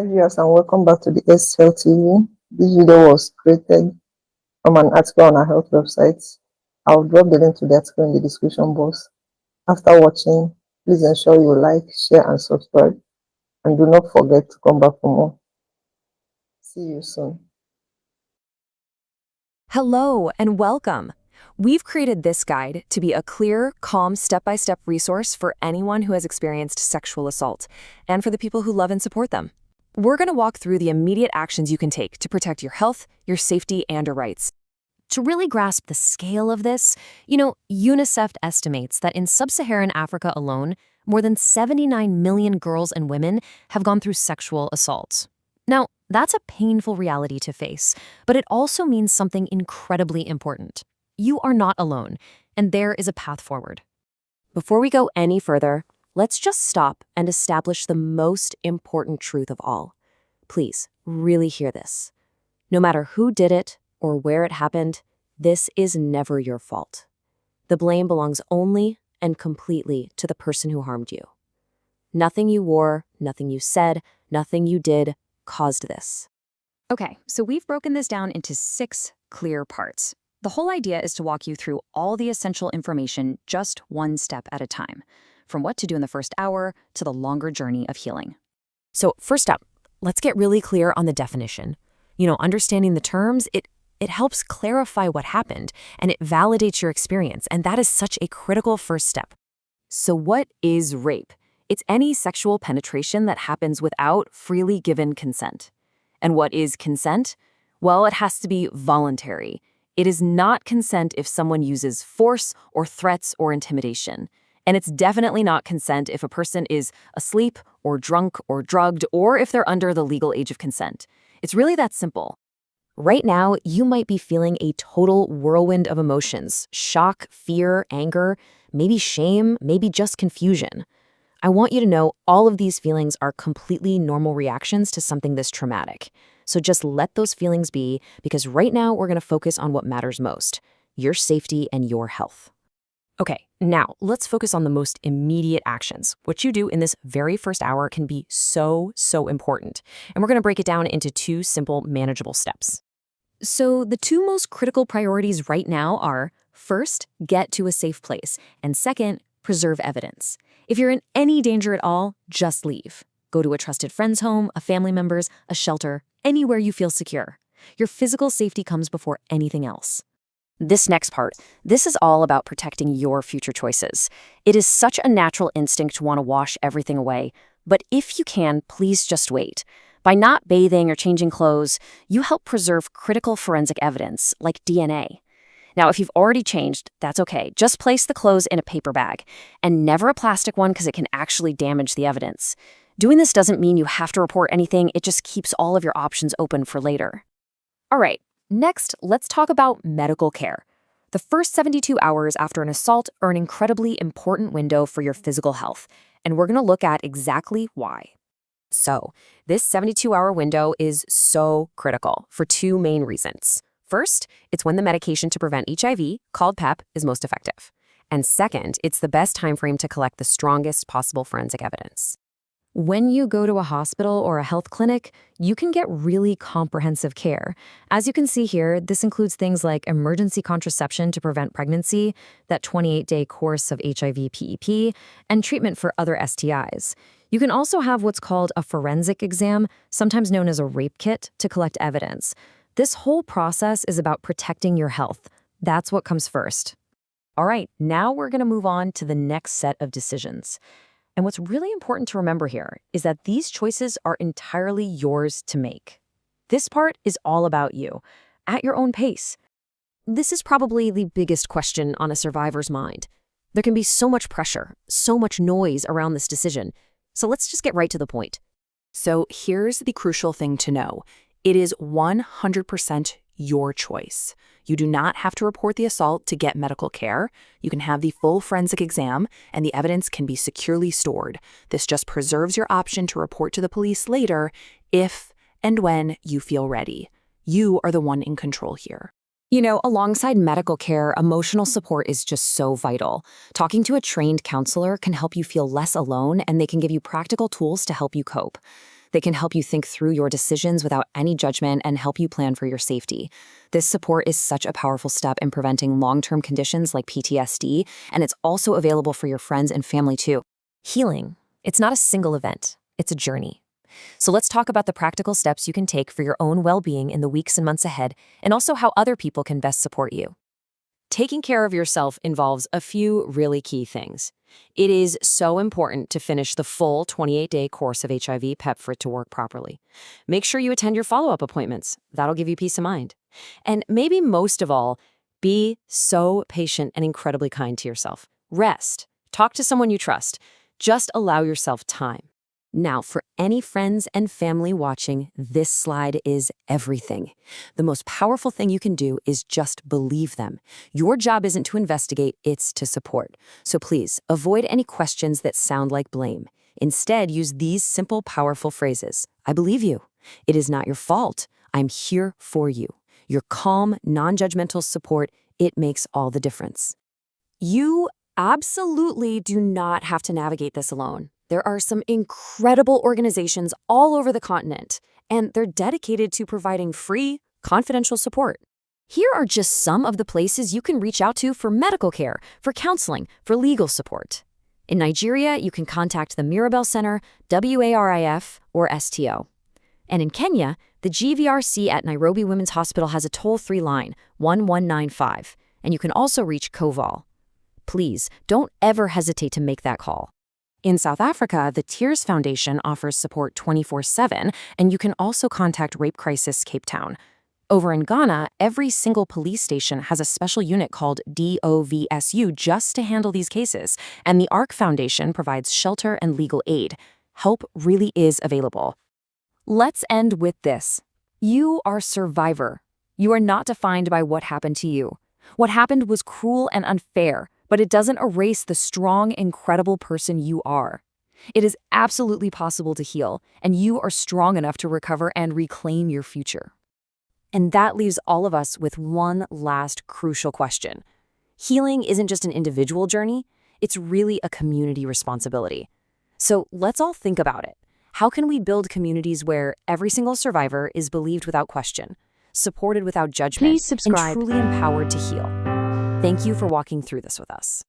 Hi viewers and welcome back to the SL TV. This video was created from an article on our health website. I'll drop the link to the article in the description box. After watching, please ensure you like, share and subscribe, and do not forget to come back for more. See you soon. Hello and welcome. We've created this guide to be a clear, calm, step-by-step resource for anyone who has experienced sexual assault and for the people who love and support them. We're going to walk through the immediate actions you can take to protect your health, your safety, and your rights. To really grasp the scale of this, UNICEF estimates that in sub-Saharan Africa alone, more than 79 million girls and women have gone through sexual assaults. Now, that's a painful reality to face, but it also means something incredibly important. You are not alone, and there is a path forward. Before we go any further, let's just stop and establish the most important truth of all. Please, really hear this. No matter who did it or where it happened, this is never your fault. The blame belongs only and completely to the person who harmed you. Nothing you wore, nothing you said, nothing you did caused this. Okay, so we've broken this down into 6 clear parts. The whole idea is to walk you through all the essential information just one step at a time, from what to do in the first hour to the longer journey of healing. So first up, let's get really clear on the definition. Understanding the terms, it helps clarify what happened, and it validates your experience, and that is such a critical first step. So what is rape? It's any sexual penetration that happens without freely given consent. And what is consent? Well, it has to be voluntary. It is not consent if someone uses force or threats or intimidation. And it's definitely not consent if a person is asleep or drunk or drugged or if they're under the legal age of consent. It's really that simple. Right now, you might be feeling a total whirlwind of emotions: shock, fear, anger, maybe shame, maybe just confusion. I want you to know all of these feelings are completely normal reactions to something this traumatic. So just let those feelings be, because right now we're going to focus on what matters most: your safety and your health. Okay, now let's focus on the most immediate actions. What you do in this very first hour can be so important. And we're going to break it down into 2 simple, manageable steps. So the 2 most critical priorities right now are, first, get to a safe place, and second, preserve evidence. If you're in any danger at all, just leave. Go to a trusted friend's home, a family member's, a shelter, anywhere you feel secure. Your physical safety comes before anything else. This next part, this is all about protecting your future choices. It is such a natural instinct to want to wash everything away, but if you can, please just wait. By not bathing or changing clothes, you help preserve critical forensic evidence, like DNA. Now, if you've already changed, that's okay. Just place the clothes in a paper bag, and never a plastic one because it can actually damage the evidence. Doing this doesn't mean you have to report anything, it just keeps all of your options open for later. All right, next, let's talk about medical care. The first 72 hours after an assault are an incredibly important window for your physical health, and we're going to look at exactly why. So, this 72-hour window is so critical for 2 main reasons. First, it's when the medication to prevent HIV, called PEP, is most effective. And second, it's the best time frame to collect the strongest possible forensic evidence. When you go to a hospital or a health clinic, you can get really comprehensive care. As you can see here, this includes things like emergency contraception to prevent pregnancy, that 28-day course of HIV/PEP, and treatment for other STIs. You can also have what's called a forensic exam, sometimes known as a rape kit, to collect evidence. This whole process is about protecting your health. That's what comes first. All right, now we're going to move on to the next set of decisions. And what's really important to remember here is that these choices are entirely yours to make. This part is all about you, at your own pace. This is probably the biggest question on a survivor's mind. There can be so much pressure, so much noise around this decision. So let's just get right to the point. So here's the crucial thing to know. It is 100% your choice. You do not have to report the assault to get medical care. You can have the full forensic exam, and the evidence can be securely stored. This just preserves your option to report to the police later if and when you feel ready. You are the one in control here. Alongside medical care, emotional support is just so vital. Talking to a trained counselor can help you feel less alone, and they can give you practical tools to help you cope. They can help you think through your decisions without any judgment and help you plan for your safety. This support is such a powerful step in preventing long-term conditions like PTSD, and it's also available for your friends and family too. Healing, it's not a single event, it's a journey. So let's talk about the practical steps you can take for your own well-being in the weeks and months ahead, and also how other people can best support you. Taking care of yourself involves a few really key things. It is so important to finish the full 28-day course of HIV PEP for it to work properly. Make sure you attend your follow-up appointments. That'll give you peace of mind. And maybe most of all, be so patient and incredibly kind to yourself. Rest. Talk to someone you trust. Just allow yourself time. Now, for any friends and family watching, this slide is everything. The most powerful thing you can do is just believe them. Your job isn't to investigate, it's to support. So please, avoid any questions that sound like blame. Instead, use these simple, powerful phrases. I believe you. It is not your fault. I'm here for you. Your calm, non-judgmental support, it makes all the difference. You absolutely do not have to navigate this alone. There are some incredible organizations all over the continent, and they're dedicated to providing free, confidential support. Here are just some of the places you can reach out to for medical care, for counseling, for legal support. In Nigeria, you can contact the Mirabel Center, WARIF, or STO. And in Kenya, the GVRC at Nairobi Women's Hospital has a toll-free line, 1195, and you can also reach COVAL. Please, don't ever hesitate to make that call. In South Africa, the Tears Foundation offers support 24/7, and you can also contact Rape Crisis Cape Town. Over in Ghana, every single police station has a special unit called DOVSU just to handle these cases, and the ARC Foundation provides shelter and legal aid. Help really is available. Let's end with this. You are a survivor. You are not defined by what happened to you. What happened was cruel and unfair, but it doesn't erase the strong, incredible person you are. It is absolutely possible to heal, and you are strong enough to recover and reclaim your future. And that leaves all of us with one last crucial question. Healing isn't just an individual journey, it's really a community responsibility. So let's all think about it. How can we build communities where every single survivor is believed without question, supported without judgment, Please subscribe. and truly empowered to heal? Thank you for walking through this with us.